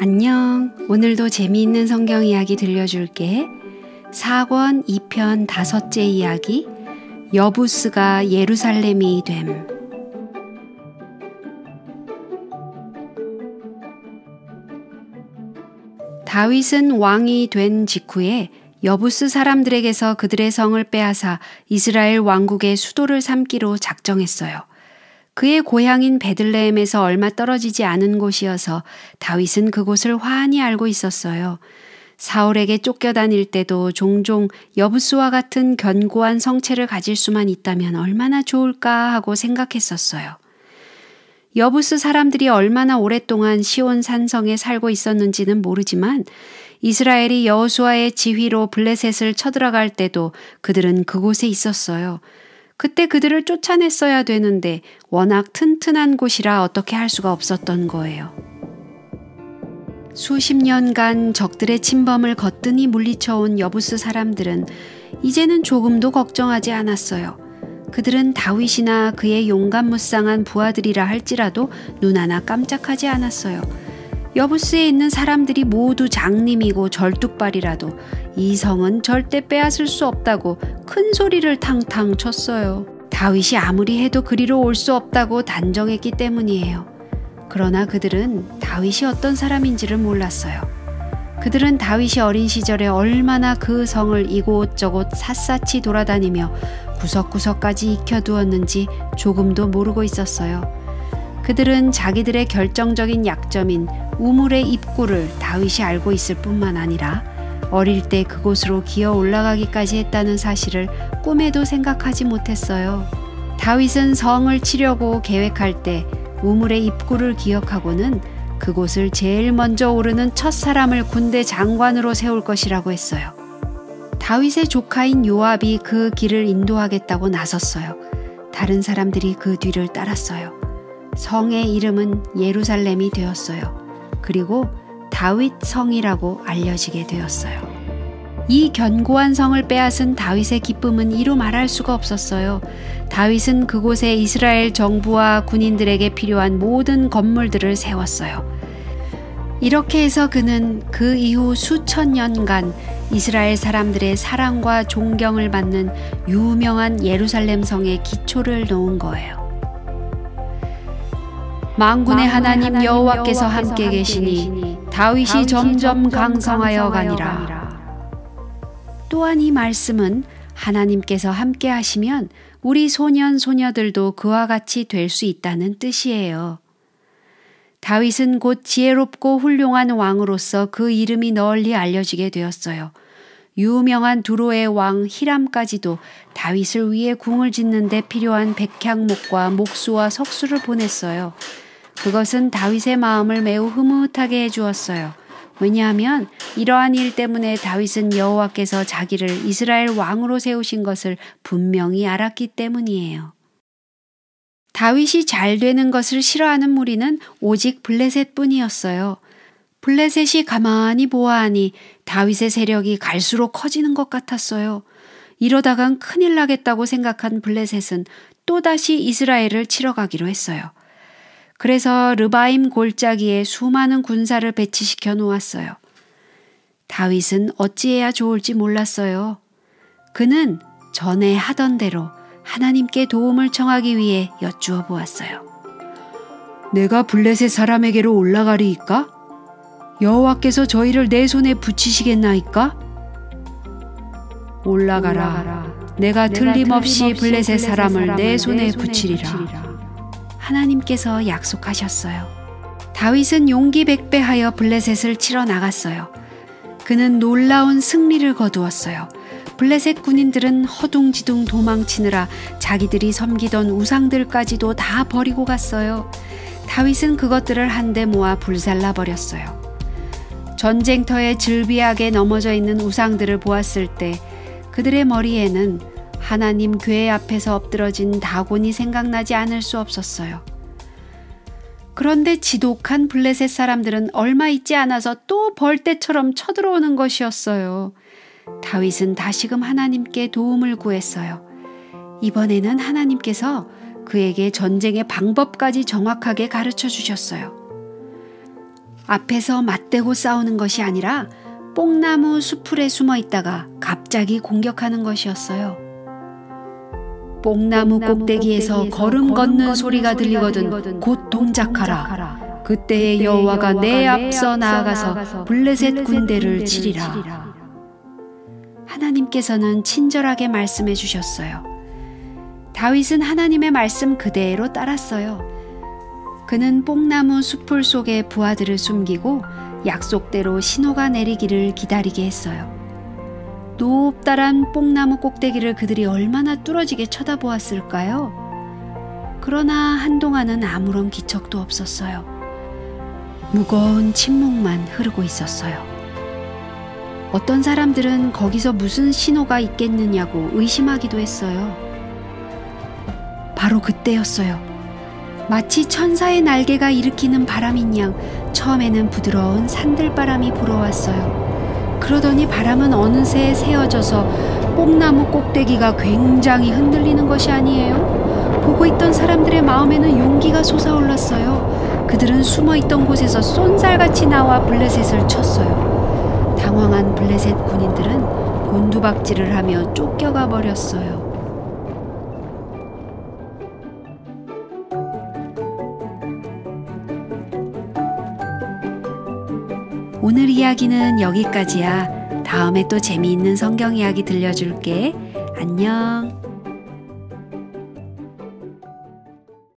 안녕. 오늘도 재미있는 성경 이야기 들려줄게. 사권 2편 5째 이야기, 여부스가 예루살렘이 됨. 다윗은 왕이 된 직후에 여부스 사람들에게서 그들의 성을 빼앗아 이스라엘 왕국의 수도를 삼기로 작정했어요. 그의 고향인 베들레헴에서 얼마 떨어지지 않은 곳이어서 다윗은 그곳을 환히 알고 있었어요. 사울에게 쫓겨다닐 때도 종종 여부스와 같은 견고한 성체를 가질 수만 있다면 얼마나 좋을까 하고 생각했었어요. 여부스 사람들이 얼마나 오랫동안 시온 산성에 살고 있었는지는 모르지만 이스라엘이 여호수아의 지휘로 블레셋을 쳐들어갈 때도 그들은 그곳에 있었어요. 그때 그들을 쫓아냈어야 되는데 워낙 튼튼한 곳이라 어떻게 할 수가 없었던 거예요. 수십 년간 적들의 침범을 거뜬히 물리쳐온 여부스 사람들은 이제는 조금도 걱정하지 않았어요. 그들은 다윗이나 그의 용감무쌍한 부하들이라 할지라도 눈 하나 깜짝하지 않았어요. 여부스에 있는 사람들이 모두 장님이고 절뚝발이라도 이 성은 절대 빼앗을 수 없다고 큰 소리를 탕탕 쳤어요. 다윗이 아무리 해도 그리로 올 수 없다고 단정했기 때문이에요. 그러나 그들은 다윗이 어떤 사람인지를 몰랐어요. 그들은 다윗이 어린 시절에 얼마나 그 성을 이곳저곳 샅샅이 돌아다니며 구석구석까지 익혀두었는지 조금도 모르고 있었어요. 그들은 자기들의 결정적인 약점인 우물의 입구를 다윗이 알고 있을 뿐만 아니라 어릴 때 그곳으로 기어 올라가기까지 했다는 사실을 꿈에도 생각하지 못했어요. 다윗은 성을 치려고 계획할 때 우물의 입구를 기억하고는 그곳을 제일 먼저 오르는 첫 사람을 군대 장관으로 세울 것이라고 했어요. 다윗의 조카인 요압이 그 길을 인도하겠다고 나섰어요. 다른 사람들이 그 뒤를 따랐어요. 성의 이름은 예루살렘이 되었어요. 그리고 다윗 성이라고 알려지게 되었어요. 이 견고한 성을 빼앗은 다윗의 기쁨은 이루 말할 수가 없었어요. 다윗은 그곳에 이스라엘 정부와 군인들에게 필요한 모든 건물들을 세웠어요. 이렇게 해서 그는 그 이후 수천 년간 이스라엘 사람들의 사랑과 존경을 받는 유명한 예루살렘 성의 기초를 놓은 거예요. 만군의 하나님 여호와께서 함께 계시니 다윗이 점점 강성하여 가니라. 또한 이 말씀은 하나님께서 함께 하시면 우리 소년 소녀들도 그와 같이 될 수 있다는 뜻이에요. 다윗은 곧 지혜롭고 훌륭한 왕으로서 그 이름이 널리 알려지게 되었어요. 유명한 두로의 왕 히람까지도 다윗을 위해 궁을 짓는 데 필요한 백향목과 목수와 석수를 보냈어요. 그것은 다윗의 마음을 매우 흐뭇하게 해주었어요. 왜냐하면 이러한 일 때문에 다윗은 여호와께서 자기를 이스라엘 왕으로 세우신 것을 분명히 알았기 때문이에요. 다윗이 잘 되는 것을 싫어하는 무리는 오직 블레셋 뿐이었어요. 블레셋이 가만히 보아하니 다윗의 세력이 갈수록 커지는 것 같았어요. 이러다간 큰일 나겠다고 생각한 블레셋은 또다시 이스라엘을 치러 가기로 했어요. 그래서 르바임 골짜기에 수많은 군사를 배치시켜 놓았어요. 다윗은 어찌해야 좋을지 몰랐어요. 그는 전에 하던 대로 하나님께 도움을 청하기 위해 여쭈어 보았어요. 내가 블레셋 사람에게로 올라가리이까? 여호와께서 저희를 내 손에 붙이시겠나이까? 올라가라. 내가 틀림없이 블레셋 사람을 내 손에 붙이리라. 하나님께서 약속하셨어요. 다윗은 용기 백배하여 블레셋을 치러 나갔어요. 그는 놀라운 승리를 거두었어요. 블레셋 군인들은 허둥지둥 도망치느라 자기들이 섬기던 우상들까지도 다 버리고 갔어요. 다윗은 그것들을 한데 모아 불살라 버렸어요. 전쟁터에 즐비하게 넘어져 있는 우상들을 보았을 때 그들의 머리에는 하나님 궤 앞에서 엎드러진 다곤이 생각나지 않을 수 없었어요. 그런데 지독한 블레셋 사람들은 얼마 있지 않아서 또 벌떼처럼 쳐들어오는 것이었어요. 다윗은 다시금 하나님께 도움을 구했어요. 이번에는 하나님께서 그에게 전쟁의 방법까지 정확하게 가르쳐 주셨어요. 앞에서 맞대고 싸우는 것이 아니라 뽕나무 수풀에 숨어 있다가 갑자기 공격하는 것이었어요. 뽕나무 꼭대기에서 걸음 걷는 소리가 들리거든 곧 동작하라. 그때의 여호와가 내 앞서 나아가서 블레셋 군대를 치리라. 하나님께서는 친절하게 말씀해 주셨어요. 다윗은 하나님의 말씀 그대로 따랐어요. 그는 뽕나무 수풀 속에 부하들을 숨기고 약속대로 신호가 내리기를 기다리게 했어요. 높다란 뽕나무 꼭대기를 그들이 얼마나 뚫어지게 쳐다보았을까요? 그러나 한동안은 아무런 기척도 없었어요. 무거운 침묵만 흐르고 있었어요. 어떤 사람들은 거기서 무슨 신호가 있겠느냐고 의심하기도 했어요. 바로 그때였어요. 마치 천사의 날개가 일으키는 바람인 양 처음에는 부드러운 산들바람이 불어왔어요. 그러더니 바람은 어느새 세어져서 뽕나무 꼭대기가 굉장히 흔들리는 것이 아니에요. 보고 있던 사람들의 마음에는 용기가 솟아올랐어요. 그들은 숨어있던 곳에서 쏜살같이 나와 블레셋을 쳤어요. 당황한 블레셋 군인들은 곤두박질을 하며 쫓겨가 버렸어요. 오늘 이야기는 여기까지야. 다음에 또 재미있는 성경 이야기 들려줄게. 안녕.